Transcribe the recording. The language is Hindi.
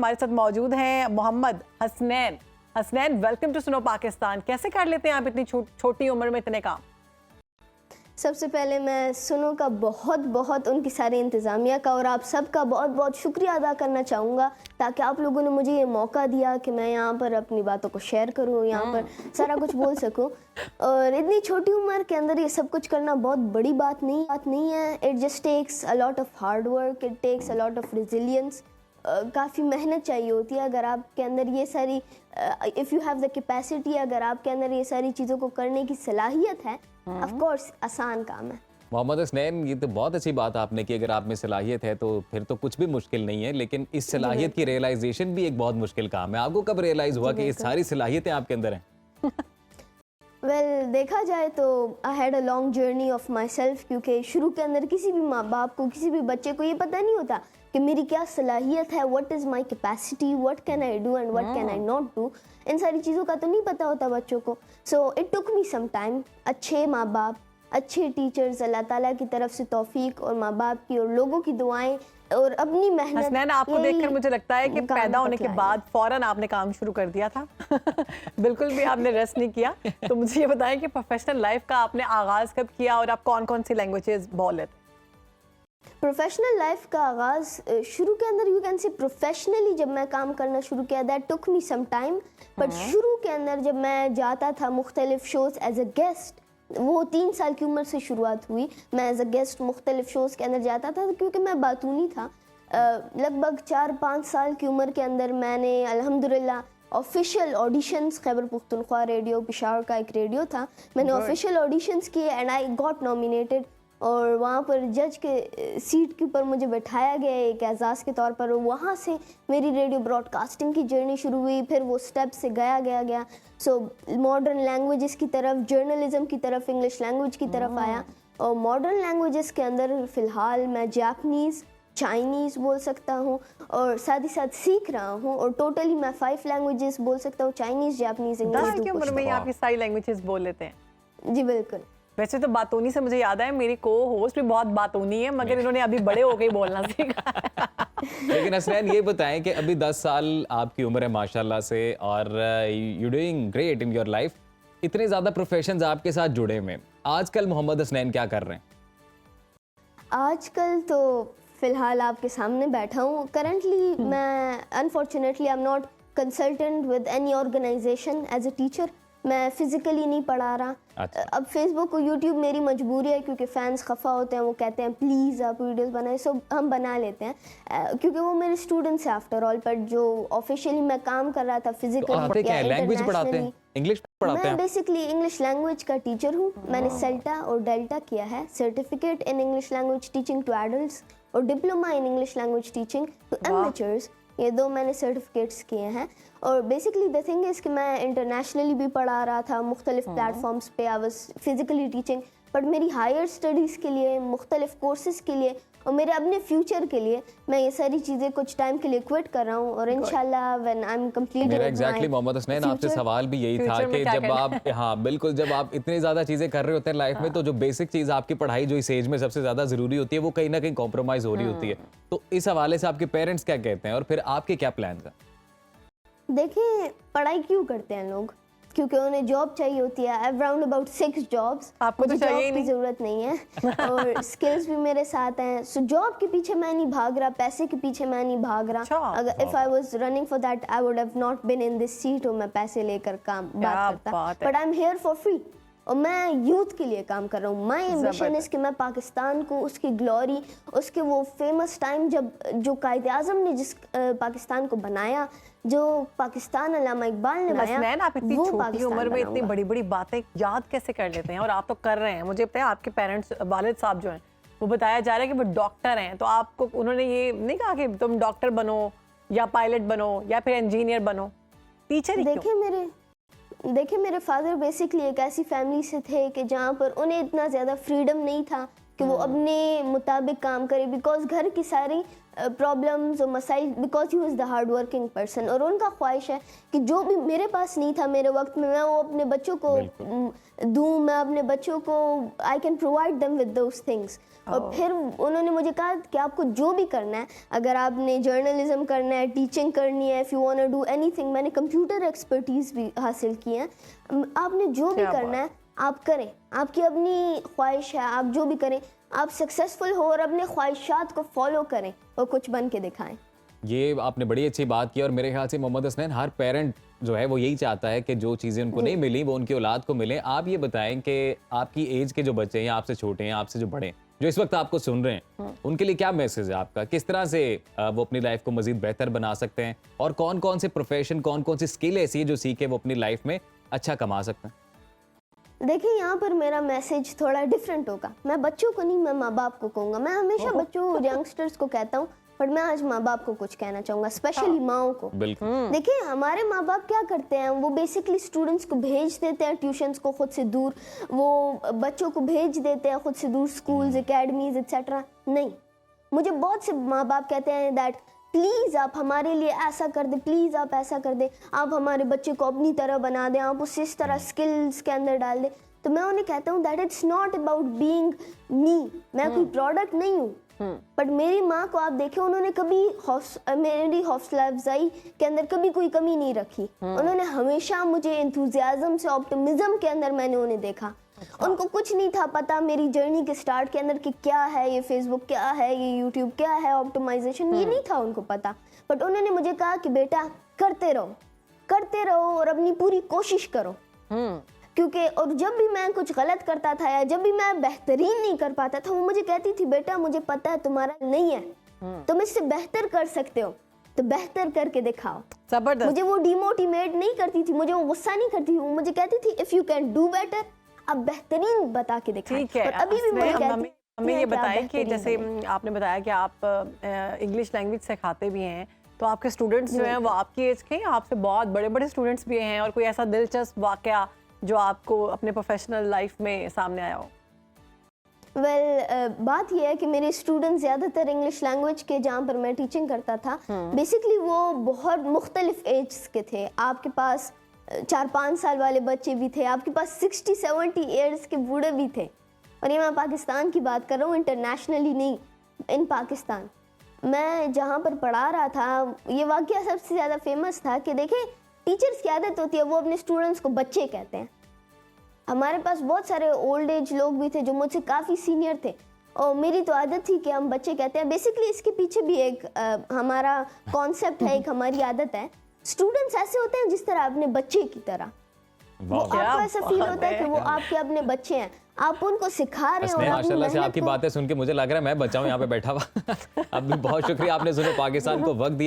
हमारे साथ मौजूद हैं मोहम्मद हसनैन। हसनैन, वेलकम टू सुनो पाकिस्तान। कैसे कर लेते हैं आप इतनी छोटी उम्र में इतने काम? सबसे पहले मैं सुनो का बहुत बहुत उनकी सारी इंतज़ामिया का और आप सबका बहुत बहुत शुक्रिया अदा करना चाहूँगा, ताकि आप लोगों ने मुझे ये मौका दिया कि मैं यहाँ पर अपनी बातों को शेयर करूँ, यहाँ पर सारा कुछ बोल सकूँ। और इतनी छोटी उम्र के अंदर ये सब कुछ करना बहुत बड़ी बात नहीं है। It just takes a lot of hard work, it takes a lot of resilience. काफ़ी मेहनत चाहिए होती है। अगर आपके अंदर ये सारी if you have the capacity, अगर आपके अंदर ये सारी चीज़ों को करने की सलाहियत है, ऑफ कोर्स आसान काम है। मोहम्मद हसनैन, ये तो बहुत अच्छी बात आपने की। अगर आप में सलाहियत है तो फिर तो कुछ भी मुश्किल नहीं है, लेकिन इस सलाहियत की रियलाइजेशन भी एक बहुत मुश्किल काम है। आपको कब रियलाइज हुआ कि ये सारी सलाहियतें आपके अंदर हैं? वेल, देखा जाए तो I had a long journey of my self, क्योंकि शुरू के अंदर किसी भी माँ बाप को, किसी भी बच्चे को ये पता नहीं होता कि मेरी क्या सलाहियत है, what is my capacity, what can I do and what can I not do. इन सारी चीज़ों का तो नहीं पता होता बच्चों को। So it took me some time. अच्छे माँ बाप, अच्छे टीचर्स, अल्लाह ताला की तरफ से तौफीक और माँ बाप की और लोगों की दुआएं और अपनी मेहनत। हसनैन, आपको देखकर मुझे लगता है कि पैदा होने के बाद फौरन आपने काम शुरू कर दिया था। बिल्कुल भी आपने रेस्ट नहीं किया। तो मुझे ये बताएं कि प्रोफेशनल लाइफ का आपने आगाज़ कब किया और आप कौन कौन सी लैंग्वेजेस बोल लेते? प्रोफेशनल लाइफ का आगाज़ शुरू के अंदर, यू कैन से प्रोफेशनली जब मैं काम करना शुरू किया, that took me some time. But शुरू के अंदर जब मैं जाता था मुख्तलिफ शोज़ एज अ गेस्ट, वो 3 साल की उम्र से शुरुआत हुई। मैं एज अ गेस्ट मुख्तलिफ शोज़ के अंदर जाता था, क्योंकि मैं बातूनी था। लगभग 4-5 साल की उम्र के अंदर मैंने अल्हम्दुलिल्लाह official auditions, Khyber Pakhtunkhwa radio Peshawar का एक रेडियो था, मैंने ऑफिशियल ऑडिशंस किए एंड आई गॉट नॉमिनेटेड। और वहाँ पर जज के सीट के ऊपर मुझे बैठाया गया एक एजाज़ के तौर पर, और वहाँ से मेरी रेडियो ब्रॉडकास्टिंग की जर्नी शुरू हुई। फिर वो स्टेप से गया। सो मॉडर्न लैंग्वेजेस की तरफ, जर्नलिज्म की तरफ, इंग्लिश लैंग्वेज की तरफ आया। और मॉडर्न लैंग्वेजेस के अंदर फ़िलहाल मैं जापनीज़, चाइनीज़ बोल सकता हूँ और साथ ही साथ सीख रहा हूँ। और टोटली मैं 5 लैंग्वेजेस बोल सकता हूँ, चाइनीज़, जापनीज़, इंग्लिश। 10 की उम्र में आप ये सारी लैंग्वेजेस बोल लेते हैं? जी बिल्कुल। वैसे तो बातूनी से मुझे याद है, मेरी को होस्ट भी बहुत बातूनी है, मगर इन्होंने अभी बड़े हो गए बोलना सीखा। लेकिन हसनैन, ये बताएं कि अभी 10 साल आपकी उम्र है माशाल्लाह से, और you doing great in your life. इतने ज़्यादा प्रोफेशंस आपके साथ जुड़े हुए, आजकल मोहम्मद हसनैन क्या कर रहे हैं? आजकल तो फ़िलहाल आपके सामने बैठा हूँ। करंटली मैं unfortunately I am not consultant with any organisation as a teacher. मैं फिज़िकली नहीं पढ़ा रहा। अच्छा। अब फेसबुक और यूट्यूब मेरी मजबूरी है, क्योंकि फ़ैन्स खफा होते हैं, वो कहते हैं प्लीज़ आप वीडियोस बनाएं। सो हम बना लेते हैं, क्योंकि वो मेरे स्टूडेंट्स हैं आफ्टर ऑल। पर जो ऑफिशियली मैं काम कर रहा था फिजिकली या लैंग्वेज पढ़ाते हैं, इंग्लिश पढ़ाते हैं? मैं बेसिकली इंग्लिश लैंग्वेज का टीचर हूँ। मैंने सेल्टा और डेल्टा किया है, certificate in English language teaching to adults और diploma in English language teaching to amateurs. ये 2 मैंने सर्टिफिकेट्स किए हैं। और बेसिकली द थिंग इज़ कि मैं इंटरनेशनली भी पढ़ा रहा था, मुख्तलिफ प्लेटफॉर्म्स पे I was physically teaching. But मेरी हायर स्टडीज़ के लिए, मुख्तलिफ कोर्सेज के लिए और मेरे अपने फ्यूचर के लिए मैं ये सारी चीज़ें कुछ टाइम के लिए क्विट कर रहा हूँ। और इंशाल्लाह व्हेन आई एम कंप्लीटेड मेरा एग्जैक्टली मोहम्मद हसनैन आपसे सवाल भी यही था कि जब आप बिल्कुल जब आप इतनी ज़्यादा चीज़ें कर रहे होते हैं लाइफ में, तो जो बेसिक चीज़ आपकी पढ़ाई जो इस एज में सबसे ज़्यादा ज़रूरी होती है, वो कहीं ना कहीं कॉम्प्रोमाइज़ हो रही होती है। तो इस हवाले से आपके पेरेंट्स क्या कहते हैं और फिर आपके क्या प्लान हैं? देखिए, पढ़ाई क्यों करते हैं लोग? क्योंकि उन्हें जॉब चाहिए होती है। Around about 6 jobs. आपको तो चाहिए जॉब की ज़रूरत नहीं है और स्किल्स भी मेरे साथ हैं। सो जॉब के पीछे मैं नहीं भाग रहा, पैसे के पीछे मैं नहीं भाग रहा। अगर if I was running for that I would have not been in this seat और मैं पैसे लेकर बात करता। But I am here for free और मैं यूथ के लिए काम कर रहा हूँ। माई एम्बिशन इज़ कि मैं पाकिस्तान को, उसकी ग्लोरी, उसके वो फेमस टाइम जब जो कायदे आज़म ने जिस पाकिस्तान को बनाया, जो पाकिस्तान अल्लामा इकबाल ने बनाया, हसनैन, आप इतनी छोटी उम्र में इतनी बड़ी बड़ी बातें याद कैसे कर लेते हैं? और आप तो कर रहे हैं। मुझे पता है आपके पेरेंट्स, वालिद साहब जो हैं, वो बताया जा रहा है कि वो डॉक्टर हैं। तो आपको उन्होंने ये नहीं कहा कि तुम डॉक्टर बनो या पायलट बनो या फिर इंजीनियर बनो, टीचर ही क्यों? देखिए मेरे फादर बेसिकली एक ऐसी फैमिली से थे कि जहाँ पर उन्हें इतना ज़्यादा फ्रीडम नहीं था कि वो अपने मुताबिक काम करे, बिकॉज घर की सारी प्रॉब्लम्स और मसाइल, because he was the hard working person, और उनका ख्वाहिश है कि जो भी मेरे पास नहीं था मेरे वक्त में, मैं वो अपने बच्चों को दूं, मैं अपने बच्चों को I can provide them with those things. और फिर उन्होंने मुझे कहा कि आपको जो भी करना है, अगर आपने जर्नलिज्म करना है, टीचिंग करनी है, if you want to do anything, मैंने कंप्यूटर एक्सपर्टीज़ भी हासिल की है, आपने जो भी करना है आप करें, आपकी अपनी ख्वाहिश है, आप जो भी करें, आप सक्सेसफुल हो और अपने ख्वाहिशात को फॉलो करें और कुछ बन के दिखाएं। ये आपने बड़ी अच्छी बात की और मेरे ख्याल से मोहम्मद हसनैन, हर पेरेंट जो है वो यही चाहता है कि जो चीज़ें उनको नहीं मिली वो उनकी औलाद को मिले। आप ये बताएं कि आपकी एज के जो बच्चे हैं, आपसे छोटे हैं, आपसे जो बड़े हैं, जो इस वक्त आपको सुन रहे हैं, उनके लिए क्या मैसेज है आपका? किस तरह से वो अपनी लाइफ को मजीद बेहतर बना सकते हैं और कौन कौन से प्रोफेशन, कौन कौन सी स्किल ऐसी है जो सीखे वो अपनी लाइफ में अच्छा कमा सकते हैं? देखिए, यहाँ पर मेरा मैसेज थोड़ा डिफरेंट होगा। मैं बच्चों को नहीं, मैं माँ बाप को कहूँगा। मैं हमेशा बच्चों, यंगस्टर्स को कहता हूँ, पर मैं आज माँ बाप को कुछ कहना चाहूँगा, स्पेशली माओं को। बिल्कुल। देखिए, हमारे माँ बाप क्या करते हैं, वो बेसिकली स्टूडेंट्स को भेज देते हैं ट्यूशंस को खुद से दूर, वो बच्चों को भेज देते हैं खुद से दूर, स्कूल्स, एकेडमीज एक्सेट्रा। नहीं, मुझे बहुत से माँ बाप कहते हैं दैट प्लीज़ आप हमारे लिए ऐसा कर दे, प्लीज़ आप ऐसा कर दे, आप हमारे बच्चे को अपनी तरह बना दें, आप उसे इस तरह स्किल्स के अंदर डाल दें। तो मैं उन्हें कहता हूँ that it's not about being me, मैं कोई प्रोडक्ट नहीं हूँ। बट मेरी माँ को आप देखें, उन्होंने कभी मेरी हौसला अफजाई के अंदर कभी कोई कमी नहीं रखी। उन्होंने हमेशा मुझे एंथुजियाज्म से, ऑप्टिमिज्म के अंदर मैंने उन्हें देखा। उनको कुछ नहीं था पता मेरी जर्नी के स्टार्ट के अंदर कि क्या है ये फेसबुक, क्या है ये यूट्यूब, क्या है ऑप्टिमाइजेशन, ये नहीं था उनको पता। बट उन्होंने मुझे कहा कि बेटा करते रहो और अपनी पूरी कोशिश करो। क्योंकि और जब भी मैं कुछ गलत करता था या जब भी मैं बेहतरीन नहीं कर पाता था, वो मुझे कहती थी बेटा मुझे पता है तुम्हारा नहीं है, तुम इससे बेहतर कर सकते हो, तो बेहतर करके दिखाओ। जबरदस्त। मुझे वो डिमोटिवेट नहीं करती थी, मुझे वो गुस्सा नहीं करती थी, वो मुझे कहती थी if you can do better, अब बेहतरीन बता के दिखाएं। ठीक है। और अभी भी मुझे कहती हमें ये हैं कि आप बताएं कि बेहतरीन जैसे बनें। आपने बताया कि आप इंग्लिश लैंग्वेज सिखाते भी हैं, तो आपके स्टूडेंट्स जो हैं वो आपकी एज के हैं, आपसे बहुत बड़े बड़े स्टूडेंट्स भी हैं, और कोई ऐसा दिलचस्प वाकया जो आपको अपने प्रोफेशनल लाइफ में सामने आया हो? बात यह है कि मेरे स्टूडेंट ज़्यादातर इंग्लिश लैंग्वेज के, जहाँ पर मैं टीचिंग करता था, बेसिकली वो बहुत मुख्तलिफ एज के थे। आपके पास 4-5 साल वाले बच्चे भी थे, आपके पास 60-70 ईयर्स के बूढ़े भी थे। और ये मैं पाकिस्तान की बात कर रहा हूँ, इंटरनेशनली नहीं, इन पाकिस्तान। मैं जहाँ पर पढ़ा रहा था, ये वाकया सबसे ज़्यादा फेमस था कि देखें, टीचर्स की आदत होती है वो अपने स्टूडेंट्स को बच्चे कहते हैं। हमारे पास बहुत सारे ओल्ड एज लोग भी थे जो मुझसे काफ़ी सीनियर थे, और मेरी तो आदत थी कि हम बच्चे कहते हैं। बेसिकली इसके पीछे भी एक हमारा कॉन्सेप्ट है, एक हमारी आदत है। स्टूडेंट्स ऐसे होते हैं जिस तरह अपने बच्चे की तरह, वो आपको ऐसा फील होता है कि वो आपके अपने बच्चे हैं, आप उनको सिखा रहे हो। माशाल्लाह से आपकी बातें सुन के मुझे लग रहा है मैं बच्चा हूँ यहाँ पे बैठा हुआ। अब भी बहुत शुक्रिया, आपने सुनो पाकिस्तान को वक्त दिया।